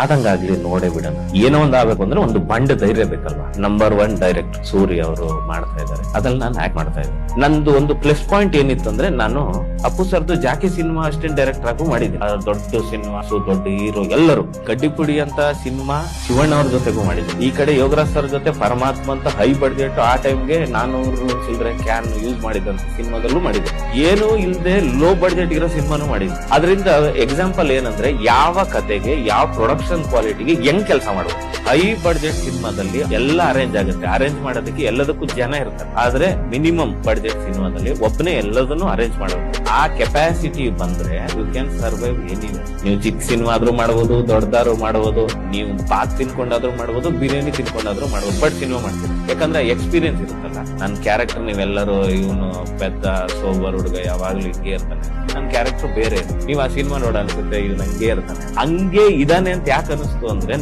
ಆದಂಗಾಗ್ಲಿ ನೋಡೇ ಬಿಡೋಣ. ಏನೋ ಒಂದ್ ಆಗ್ಬೇಕು ಅಂದ್ರೆ ಒಂದು ಬಂಡ ಧೈರ್ಯ ಬೇಕಲ್ವಾ. ನಂಬರ್ 1 ಡೈರೆಕ್ಟ್ ಸೂರ್ಯ ಅವರು ಮಾಡ್ತಾ ಇದ್ದಾರೆ, ಅದ್ರಲ್ಲಿ ನಾನು ಆಕ್ಟ್ ಮಾಡ್ತಾ ಇದ್ದೆ. ನಂದು ಒಂದು ಪ್ಲಸ್ ಪಾಯಿಂಟ್ ಏನಿತ್ತು ಅಂದ್ರೆ, ನಾನು ಅಪ್ಪು ಸರ್ದು ಜಾಕಿ ಸಿನಿಮಾ ಅಸಿಸ್ಟೆಂಟ್ ಡೈರೆಕ್ಟರ್ ಆಗು ಮಾಡಿದ್ದೆ. ದೊಡ್ಡ ಸಿನಿಮಾ, ದೊಡ್ಡ ಹೀರೋ ಎಲ್ಲರೂ. ಗಡ್ಡಿಪುಡಿ ಅಂತ ಸಿನಿಮಾ ಶಿವಣ್ಣ ಅವ್ರ ಜೊತೆಗೂ ಮಾಡಿದ್ದೆ. ಈ ಕಡೆ ಯೋಗರಾಜ್ ಸರ್ ಜೊತೆ ಪರಮಾತ್ಮ ಅಂತ ಹೈ ಬಡ್ಜೆಟ್, ಆ ಟೈಮ್ಗೆ 400 ಚಿಲ್ಡ್ರೆ ಕ್ಯಾನ್ ಯೂಸ್ ಮಾಡಿದಂತ ಸಿನಿಮಾದಲ್ಲೂ ಮಾಡಿದ್ದೆ. ಏನು ಇಲ್ಲದೆ ಲೋ ಬಡ್ಜೆಟ್ ಇರೋ ಸಿನಿಮಾನು ಮಾಡಿದ್ದೆ. ಅದರಿಂದ ಎಕ್ಸಾಂಪಲ್ ಏನಂದ್ರೆ, ಯಾವ ಕತೆಗೆ ಯಾವ ಪ್ರೊಡಕ್ಷನ್ ಕ್ವಾಲಿಟಿಗೆ ಹೆಂಗ್ ಕೆಲಸ ಮಾಡಬೇಕು. ಹೈ ಬಡ್ಜೆಟ್ ಸಿನಿಮಾದಲ್ಲಿ ಎಲ್ಲ ಅರೇಂಜ್ ಆಗುತ್ತೆ, ಅರೇಂಜ್ ಮಾಡೋದಕ್ಕೆ ಎಲ್ಲದಕ್ಕೂ ಜನ ಇರ್ತಾರೆ. ಆದ್ರೆ ಮಿನಿಮಮ್ ಬಡ್ಜೆಟ್ ಸಿನಿಮಾದಲ್ಲಿ ಒಬ್ಬನೇ ಎಲ್ಲದನ್ನು ಅರೇಂಜ್ ಮಾಡಬೇಕು. ಆ ಕೆಪಾಸಿಟಿ ಬಂದ್ರೆ ಯು ಕ್ಯಾನ್ ಸರ್ವೈವ್ ಎನಿವೆ. ನೀವು ಚಿಕ್ಕ ಸಿನಿಮಾ ಆದ್ರೂ ಮಾಡಬಹುದು, ದೊಡ್ಡದಾದ್ರು ಮಾಡಬಹುದು, ನೀವು ಪಾತ್ ತಿನ್ಕೊಂಡಾದ್ರೂ ಮಾಡಬಹುದು, ಬಿರಿಯಾನಿ ತಿನ್ಕೊಂಡಾದ್ರೂ ಮಾಡಬಹುದು, ಬಟ್ ಸಿನಿಮಾ ಮಾಡ್ತೀರಿ. ಯಾಕಂದ್ರೆ ಎಕ್ಸ್ಪೀರಿಯನ್ಸ್ ಇರುತ್ತಲ್ಲ. ನನ್ನ ಕ್ಯಾರೆಕ್ಟರ್ ನೀವೆಲ್ಲರೂ ಇವನು ಪೆದ್ದ ಸೋಬರ್ ಹುಡುಗ ಯಾವಾಗ್ಲೂ ಹಿಂಗೆ ಇರ್ತಾನೆ, ನನ್ನ ಕ್ಯಾರೆಕ್ಟರ್ ಬೇರೆ. ನೀವು ಆ ಸಿನಿಮಾ ನೋಡ ಅನ್ಸುತ್ತೆ ಇವ್ ನಂಗೆ ಇರ್ತಾನೆ, ಹಂಗೆ ಇದಾನೆ ಅಂತ ಯಾಕೆ ಅನಿಸ್ತು ಅಂದ್ರೆ,